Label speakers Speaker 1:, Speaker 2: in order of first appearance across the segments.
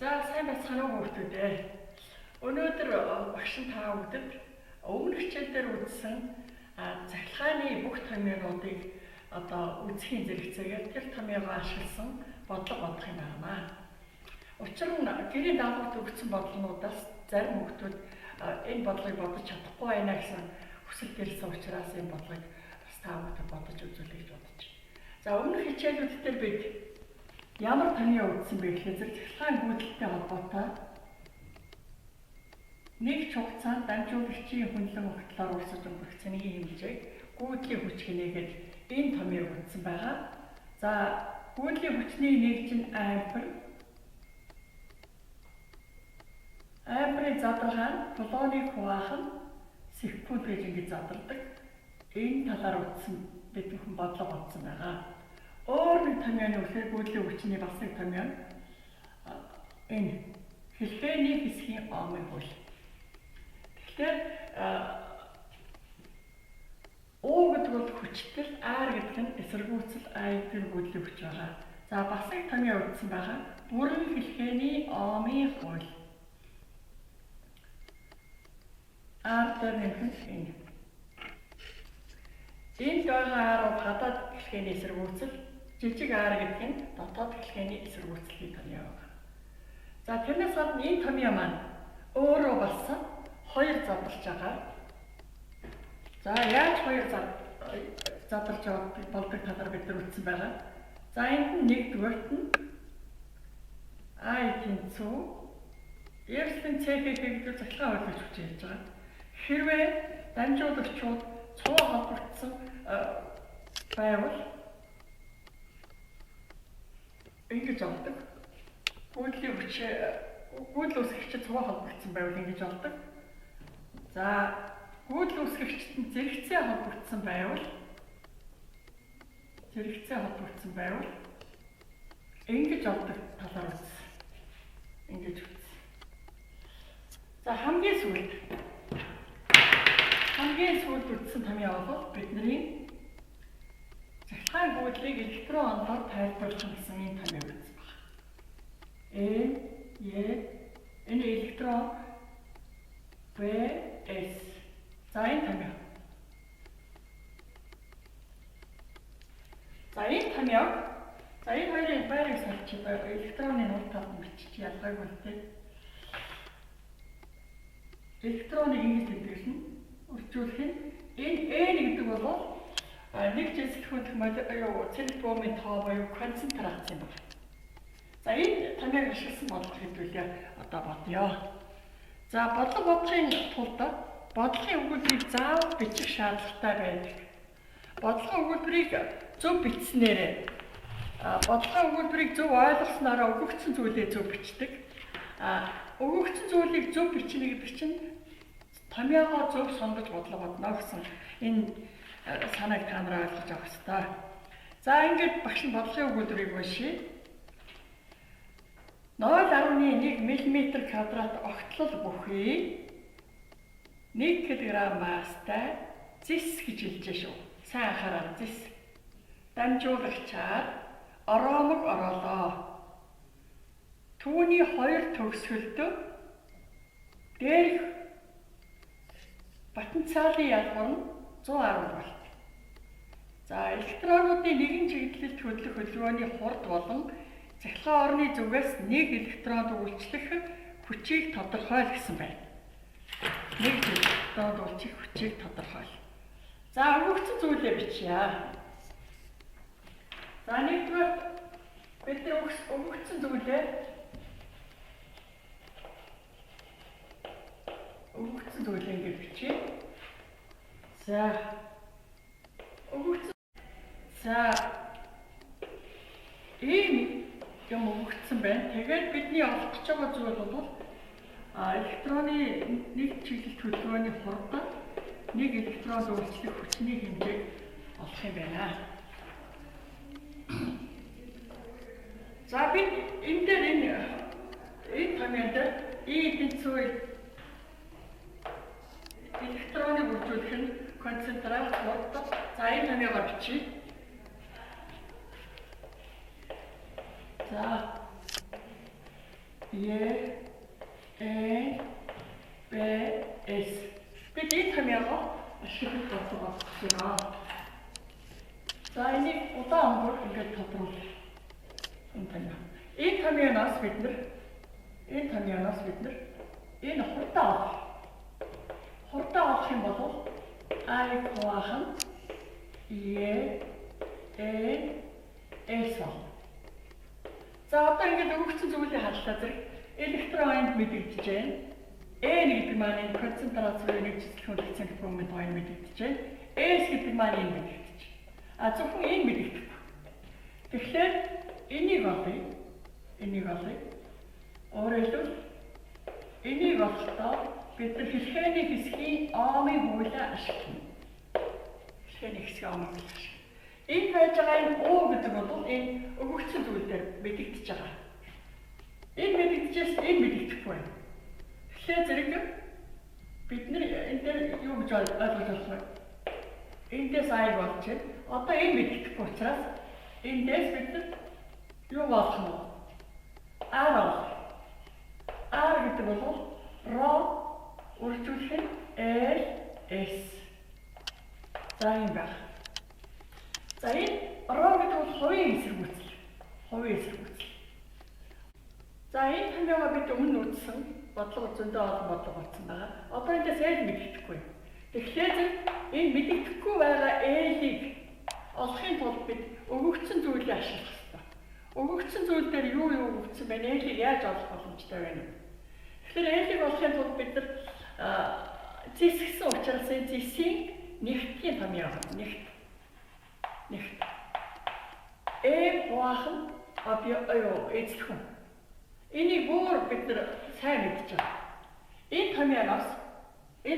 Speaker 1: За сайн байцгаана уу хүүхдүүд ээ. Өнөөдөр багш та бүгдэд өмнөх хичээлдээр үзсэн цахилгааны бүх томьёонуудыг одоо үзхийн зэрэгцээгээр тэр томьёогоо ашигласан бодлого бодох юм байна. Учир нь гэрийн даалгаварт өгсөн бодлогоудаас зарим хүүхдүүд энэ бодлогыг бодож чадахгүй байна гэсэн хүсэлт ирсэн учраас энэ бодлогыг бас та бүхэн бодож үзүүлэх гэж бодож байна. За өмнөх хичээлүүд дээр бид ямар томьёо үзсэн бэ гэхээр цахилгаан гүйдэлтэй холбоотой нэг хугацаанд дамжуулагчийн хөндлөн огтлоор урсаж өнгөрөх цэнийг хэмжээг гүйдлийн хүч гинэгээд энэ томьёог үзсэн байгаа. За гүйдлийн хүчний нэгж нь ампер. Амперийн задаргаа нь Плоны хуваах нь секунд гэж ингэж задардаг. Энэ талаар үзсэн бид бүхэн бодлого бодсон байгаа. Өөр нэг томьёоны үхээр гүйдлийн хүчний бас нэг томьёо энэ хэлбэний хэсгийн омын хөл. Тэгэхээр O гэдэг бол хүчтэй, R гэдэг нь эсэргүүцэл, I гэдэг нь гүйдлийн хүч байгаа. За бас нэг томьёо үзсэн байгаа. Бүрэн хэлхээний омын хөл. R дээр нэмэх энэ. Энд байгаа R гадаад хэлхээний эсэргүүцэл, жижиг R гэдэг нь дотоод хэлхээний эсэргүүцлийн томьёо байна. За тэрнээс гадна энэ томьёо маань өөрөө болсон хоёр задарч байгаа. За яаж хоёр задарч болдог талаар бид нар үзсэн байгаа. За энд нь нэгдүгээрт нь I тэнцүү Эрслийн цэхийг гэдэг цахилгаан хөлөж хүч ярьж байгаа. Хэрвээ дамжуулагчууд цуу холбогдсон байвал ингэж болдог. Гүйдлийн хүч гүйдэл үүсгэгчид цуу холбогдсон байвал ингэж болдог. За гүйдэл үүсгэгчид нь зэрэгцээ холбогдсон байвал ингэж болдог талаар үзсэн. Ингэж үзсэн. За хамгийн сүүлд үзсэн томьёо бол бидний цахилгаан гүйдлийг электрон онолоор тайлбарлах гэсэн энэ томьёог үзсэн байна. Энэ электрон VS. За энэ томьёо. Энэ хоёрын байрыг салчих электроны нур тал бичиж ялгаагүй үнэтэй. Электроныг ингэж тэмдэглэн үржүүлэх нь энэ гэдэг бол нэг жинсэлхүүн цэнх бөмбөгийн тоо буюу концентрац юм байна. За энэ томьёог ашигласан бодлого хэдүүлээ одоо бодъё. За бодлого бодохын тулд бодлогын өгүүлбэрийг заавал бичих шаардлагатай байдаг. Бодлогын өгүүлбэрийг зөв бичснээр бодлогын өгүүлбэрийг зөв ойлгосноор өгөгдсөн зүйлээ зөв бичдэг. Өгөгдсөн зүйлийг зөв бичнэ гэдэг чинь томьёогоо зөв сонгож бодлого бодно гэсэн энэ санааг та нараа ойлгож авах хэрэгтэй. За ингээд багш нь бодлогын өгүүлбэрийг уншия. 0.1 мм квадрат огтлол бүхий 1 кг масстай зис гэж хэлжээ шүү. Сайн анхаараа зис. Дамжуулагчаар оромог ороолоо. Түүний хоёр төгсгөлд дээрх потенциалын ялгар нь 110 вольт. За электронуудын нэгэн чиглэлд хөдлөх хөдөлгөөний хурд болон цахилгаан орны зүгээс нэг электронд үйлчлэх хүчийг тодорхойл гэсэн байна. Нэг электронд үйлчлэх хүчийг тодорхойл. За өгөгдсөн зүйлээ бичье. За нэгдүгээр бид өгөгдсөн зүйлээ ингэж бичье. За ийм юм өгөгдсөн байна. Тэгээд бидний олох гэж байгаа зүйл бол электроны нэг чиглэлт хөдөлгөөний хурд нэг электронд үйлчлэх хүчний хэмжээг олох юм байна. За бид энэ дээр энэ томьёонд тэнцүү электроныг үржүүлэх нь концентрац хурд. За энэ томьёогоор бичиж. За Е, Б, С. Бид энэ томьёогоо ашиглаж бодсон. За энийг удаан өнгөөр ингээд тодруулах. Энэ томьёо. Энэ томьёоноос бид нар энэ хурдаа авах юм бол I хуваах нь S. За одоо ингээд өгөгдсөн зүйлийг хадлаа зэрэг электронд мэдэгдэж байна. N гэдэг маань энэ концентрац рууны жижигхэн процент момент хоёр мэдэгдэж байна. S гэдэг маань энэ мэдэгдэж. Зөвхөн энэ мэдэгдэхгүй. Тэгэхээр энийг олъё. Өөрөөр хэлбэл энийг олохдоо бид нар хэлхээний хэсгийн омын хуулиа ашиглана. Хэлхээний хэсгийн омын хуулиа ашиглана. Энэ байж байгаа энэ U гэдэг бол энэ өгөгдсөн зүйл дээр мэдэгдэж байгаа. Энэ мэдэгдэжээс энэ мэдэгдэхгүй байна. Тэгэхээр зэрэг бид нар энэ дээр юу гэж ойлгож болох вэ? Эндээс ай болж байна. Одоо энэ мэдэгдэхгүй учраас эндээс бид нар юу болох нь вэ? R гэдэг бол ро үржүүлэх нь LS. За юм байна. За энэ ро гэдэг бол хувийн эсэргүүцэл. За энэ томьёогоо бид өмнө үзсэн бодлого зөндөө олон бодлого болсон байгаа. Одоо эндээс L мэдэгдэхгүй. Тэгэхээр энэ мэдэгдэхгүй байгаа L-ийг олохын тулд бид өгөгдсөн зүйлийг ашиглах хэрэгтэй. Өгөгдсөн зүйл дээр юу өгөгдсөн бэ? L-ийг яаж олох боломжтой вэ? Тэгэхээр L-ийг олохын тулд бид нар зэсгсэн учраас энэ зэсийн нэгтгийн томьёо. Нэгт. Хуваах нь эзлэхэн. Энийг бүр бид нар сайн мэдж байгаа. Энэ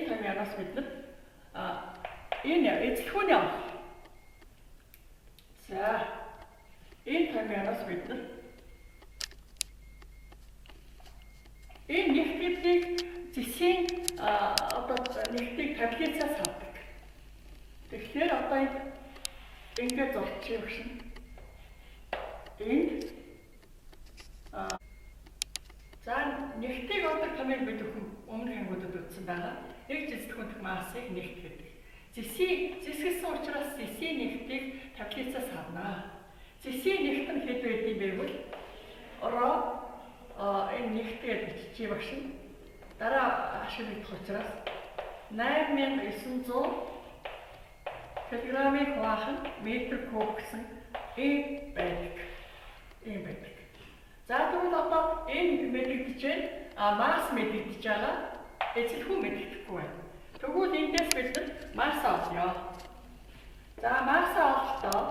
Speaker 1: томьёоноос бид нар энэ эзлэхүүний авах. За энэ томьёоноос бид нар энэ нэгтгэлийг зэсийн нэгтгийг таблицаас авдаг. Тэгэхээр одоо ингээд зурчих юм шин. За нэгтгийг одоо томьёог бид өмнөх ангуудад үзсэн байгаа. Нэг зэсгэх массыг нэгт гэдэг. Зэсгэлсэн учраас зэсийн нэгтгийг таблицаас авнаа. Зэсийн нэгт нь хэд байдгийг байвал энэ нэгтгээд бичиж багш нь дараа ашиглах учраас 8900 килограммыг хуваах нь метр куб гэсэн ийм байдаг. За тэгвэл одоо энэ мэдэгдэж байна. Масс мэдэгдэж байгаа. Эзлэхүүн мэдэгдэхгүй байна. Тэгвэл эндээс бид нар масс олъё. За масс олохдоо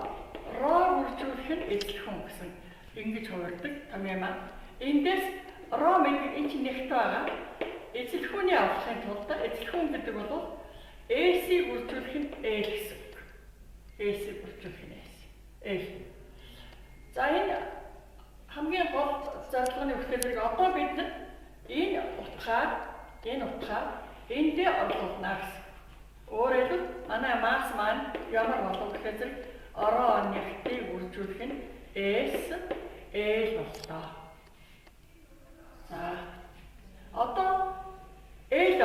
Speaker 1: ро үржүүлэх нь эзлэхүүн гэсэн ингэж хувирдаг томьёо маань. Эндээс ро мэдээ энэ чинь нэгт байгаа. Эзлэхүүний авахын тулд эзлэхүүн гэдэг бол S-ийг үржүүлэх нь L гэсэн үг. S-ийг үржүүлэх нь L. За энэ хамгийн гол зорилгоны үгтэй зэрэг одоо бид нар энэ утгаар эндээ орлуулна гэсэн. Өөрөөр хэлбэл манай масс маань ямар болов гэхээр зэрэг ороо нэгтийг үржүүлэх нь S L боллоо. За одоо L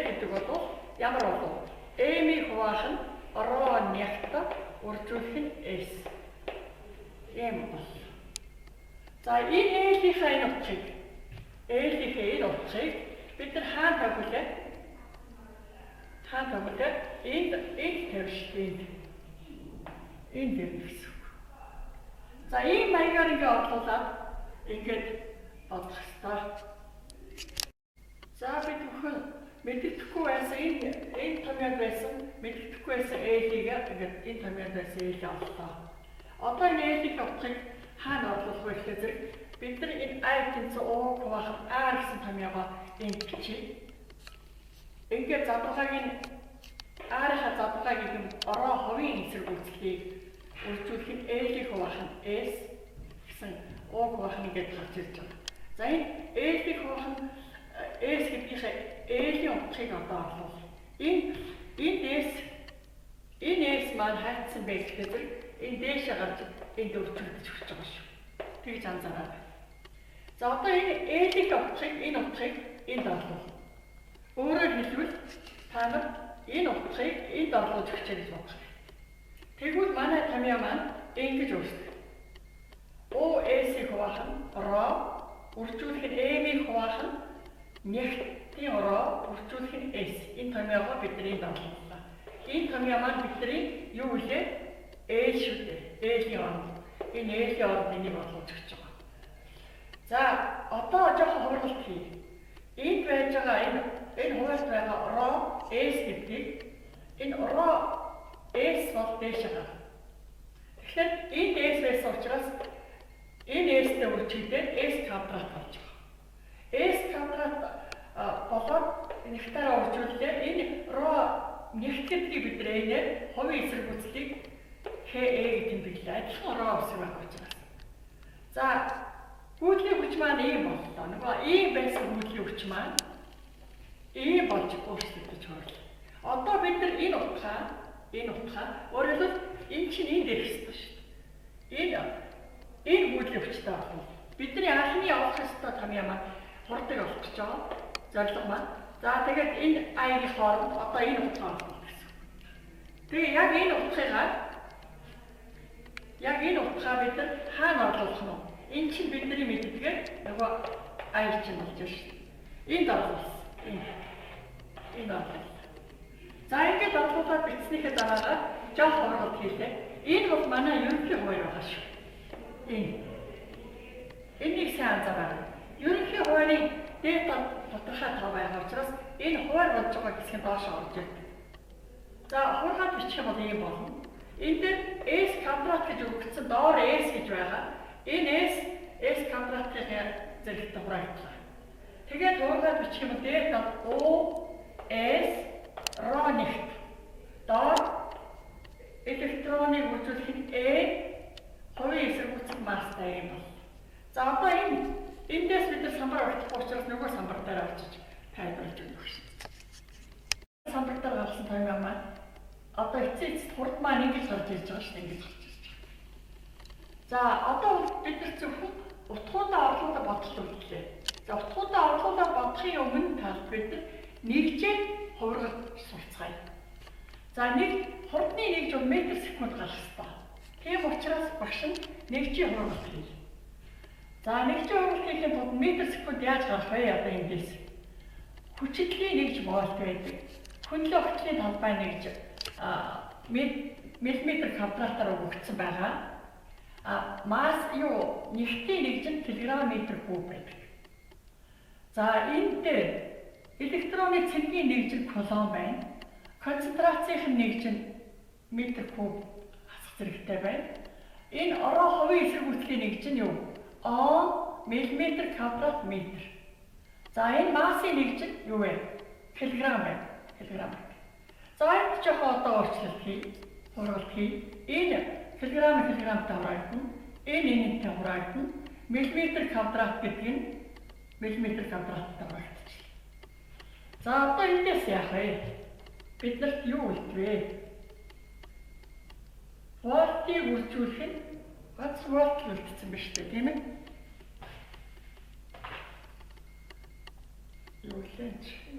Speaker 1: гэдэг бол ямар болов? M-ийг хуваах нь ороо нэгт үржүүлэх нь S. Ийм бол. За энэ L-ийн утгыг бид нар хаана тавьлаа? Энд тавьчихъя. Энэ дээр гэсэн. За ийм маягаар ингээд орлуулаад ингээд бодох хэрэгтэй. За бид бүхэн мэддэхгүй байсан энэ томьёод байсан мэддэхгүй байсан L-ийг ингээд энэ томьёод байсан L-ийг авлаа. Одоо энэ L-ийн утгыг хаана орлуулах вэ гэхээр бид нар энэ I-ийн O хуваах R гэсэн томьёогоо энд бичиж. Ингээд задгалаагийн R-ийн задгалагийг ороо хувийн эсэргүүцлийг үржүүлэх нь L-ийг хуваах нь S гэсэн O хуваах нь ингээд гарч ирж байгаа. За энэ L-ийг хуваах нь S гэдгийнхээ L-ийн утгыг одоо орлуул. Энэ S маань хайцсан байх гэхээр энэ дээшээ гарч энд өрчөлдөж өгч байгаа шүү. Тэгж анзаараа. За одоо энэ ээлийг утгыг энд орлуулна. Өөрөөр хэлбэл та нар энэ утгыг энд орлуулж өгч гэж бодох. Тэгвэл манай томьёо маань ингэж үүсдэг. OS-ийг хуваах нь ро, үржүүлэх нь M-ийг хуваах нь нягтын ро, үржүүлэх нь S. Энэ томьёогоо бидний энд орлууллаа. Энэ томьёо маань бидний юу вэ? L шүү дээ. L-ийн орнд. Энэ L-ийн орнд энийг орлуулж өгч байгаа. За, одоо жоохон хуралт хий. Энд байж байгаа энэ хуваалт байгаа ро S гэдгийг энэ ро S бол дээш байгаа. Тэгэхээр энд S байсан учраас энэ S-тэй үржигдээд S квадрат болж байгаа. S квадрат болоод нягтаараа үржүүлээ. Энэ ро нягт гэдгийг бид нэр хувийн эсрэгүүцлийг KA гэж тэмдэглээ. Адилхан ро үсэг байх учраас. За, хүүдлийн хүч маань ийм боллоо. Нөгөө ийм байсан хүүдлийн хүч маань ийм болж өөрчлөгдөж хөөрлөө. Одоо бид нар энэ утгаа өөрөөр хэлбэл энэ чинь энд ирэх ёстой шүү дээ. Энэ хүүдлийн хүчтэй болно. Бидний анхны авах ёстой томьёо маань хурдаг болох гэж байгаа. Зорилго маань. За тэгээд энэ аягийн хооронд одоо энэ утгаа олно гэсэн. Тэгээ яг энэ утгаа бид нар хаана оруулах нь вэ? Энэ чинь бидний мэддгээр нөгөө аяг чинь болж байна шүү дээ. Энд оруулсан. Энэ оруулсан. За ингээд оруулаад бичснийхээ дараагаар жоох хуралт хийлээ. Энэ бол манай ерөнхий хуваар байгаа шүү. Энийг сайн анзаараарай. Ерөнхий хуваарийн дээд тодорхой тав байгаа учраас энэ хуваар болж байгаа хэсэг доош орж ирдэг. За хургаад бичих бол ийм болно. Энд дээр S квадрат гэж өгөгдсөн доор S гэж байгаа. Энэ S квадратын зэрэгтэй хураагдлаа. Тэгээд хургаад бичих юм дээд O S ро нэгт доор электроныг үржүүлэх нь E хувийн эсрэгүүцэл масстай юм бол. За одоо эндээс бид нар самбар авахгүй учраас нөгөө самбар дээр очиж тайлбарлаж өгөх шин. Самбар дээр гарсан томьёо маань одоо эцэст хурд маань ингэж гарч ирж байгаа шин ингэж гарч ирж байгаа. За одоо бид нар зөвхөн утгуудаа орлуулаад бодлоо үлдлээ. За утгуудаа орлуулаад бодохын өмнө тал бид нар нэгжээ хувиргал сурцгаая. За хурдны нэгж метр секунд гарах ёстой. Тийм учраас багш нь нэгжийн хувиргалт хийнэ. За нэгжийн хувиргалт хийхэд метр секунд яаж гарах вэ? Одоо эндээс хүчитлийн нэгж вольт байдаг. Хөндлөн огтлын талбай нэгж миллиметр квадратаар өгөгдсөн байгаа. Масс нягтын нэгж нь килограмм метр куб байдаг. За энэ дээр электроны цэнгийн нэгж нь кулон байна. Концентрацийн нэгж нь метр куб хасах зэрэгтэй байна. Энэ ороо хувийн эсрэгүүцлийн нэгж нь Он миллиметр квадрат метр. За энэ массын нэгж нь юу вэ? Килограмм байна. Килограмм. За энэ жоохон одоо өөрчлөлт хуралт хий. Энэ килограмтай хуваагдана. Энэ энэтэй хуваагдана. Миллиметр квадрат гэдэг нь миллиметр квадраттай хуваагдчихлаа. За одоо эндээс яах вэ? Биднэрт юу үлдвэ? Вольтыг үржүүлэх нь ганц вольт үлдсэн биз дээ, тийм ээ? Юу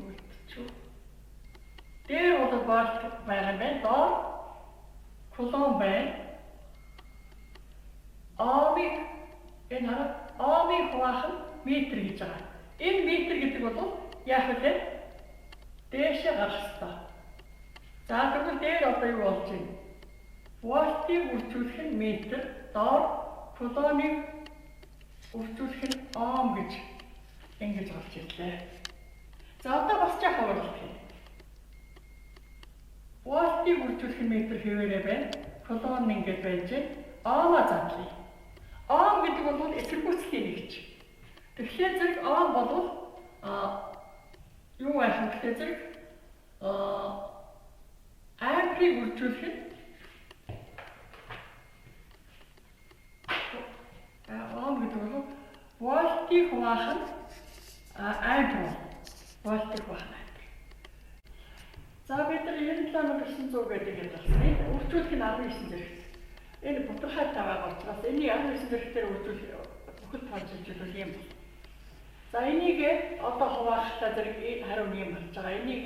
Speaker 1: үлдчихв? Дээр бол вольт байгаа юм байна. Доор кулон байна. Омыг хуваах нь метр гэж байгаа. Энэ метр гэдэг бол яах вэ? Дээшээ гарах ёстой. За тэгвэл дээр одоо юу болж байна? Вольтыг үржүүлэх нь метр, доор кулоныг үржүүлэх нь ом гэж ингэж гарч ирлээ. За одоо бас жаа хуваалт хий. Вольтыг үржүүлэх нь метр хэвээрээ байна. Кулон ингэж байж омоо задлаа. Ом гэдэг бол эсрэгүүцлийн нэгж. Тэгэхээр зэрэг ом бол юу байх вэ гэхээр зэрэг амперыг үржүүлэх нь ом гэдэг бол вольтыг хуваах нь ампер. Вольтыг хуваах нь ампер. За бид нар 97,900 гэдэг юм байна. Үржүүлэх нь 19 зэрэг. Энэ бутархай таваа учраас энэ 19 зэрэгтэр үржүүлэх бүхэл тооцоолж бол юм. За энийг одоо хуваахтаа зэрэг хариу нэм болж байгаа. Энийг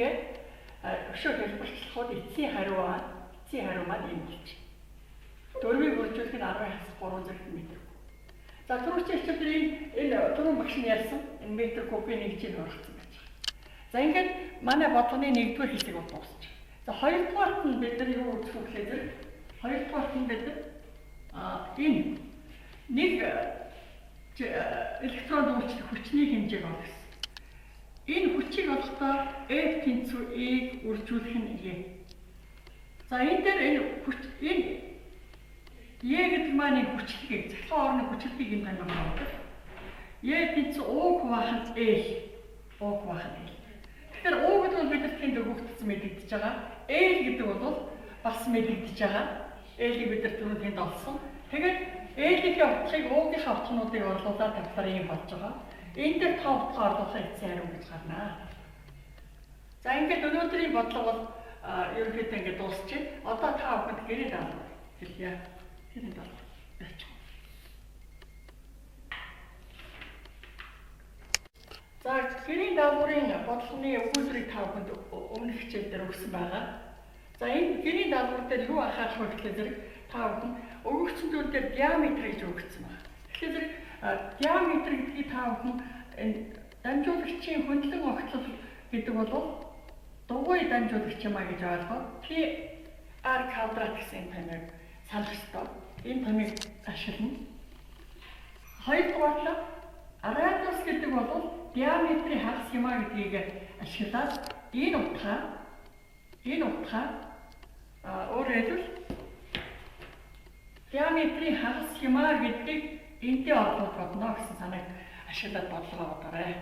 Speaker 1: өшөө хэлбэрчлэхэд эцсийн хариу маань ийм болж байна. Дөрвийг бүржүүлэх нь 10-3 зэрэг метр. За түрүүчийн энэ түрүүн багш нь ярьсан энэ метр кубын нэг жил оролцсон байж байгаа. За ингээд манай бодлогын нэгдүгээр хэсэг бол дуусчих. За хоёрдугаарт нь бид нар юу үзэх вэ гэхээр хоёрдугаарт нь бид энэ нэг электрон үйлчлэх хүчний хэмжээг олох гэсэн. Энэ хүчийг олохдоо F тэнцүү E-г үржүүлэх нь E. За энэ дээр энэ E гэдэг маань хүчлэгийг цахилгаан орны хүчлэгийг юм тань байна. E тэнцүү O хуваах нь L. O хуваах нь L. Тэгэхээр O гэдэг нь бид тэнд өгөгдсөн мэдэгдэж байгаа. L гэдэг бол бас мэдэгдэж байгаа. L-ийг бид түрүү тэнд олсон. Тэгээд L-ийн утгыг O-гийн утгнуудыг орлуулаад тавьлаар юм болж байгаа. Энэ дээр 5 утгаа орлуулах эцсийн хариу гэж гарнаа. За ингээд өнөөдрийн бодлого бол ерөнхийдөө ингээд дуусчихъя. Одоо та бүхэнд гэрээ даалгавар хэлье. Гэрээ даалгавар явуучих. За гэрээ даалгаврын бодлогын өгүүлбэрийг та бүхэнд өмнөх хичээл дээр өгсөн байгаа. За энэ гэрээ даалгавар дээр юу анхаарах вэ гэхээр зэрэг та бүхэн өгөгдсөн зүйл дээр диаметр гэж өгөгдсөн байна. Тэгэхээр зэрэг диаметр гэдгийг та бүхэн энэ дамжуулагчийн хөндлөн огтлол гэдэг бол дугуй дамжуулагч юм а гэж ойлгоод PR квадрат гэсэн томьёог санах ёстой. Энэ томьёог ашиглана. Хоёрдугаар радиус гэдэг бол диаметрийн хагас юм а гэдгийг ашиглаад энэ утгаа өөрөөр хэлбэл диаметрийн хагас юм а гэдгийг энтэй орлуулж бодно гэсэн санааг ашиглаад бодлого бодоорой.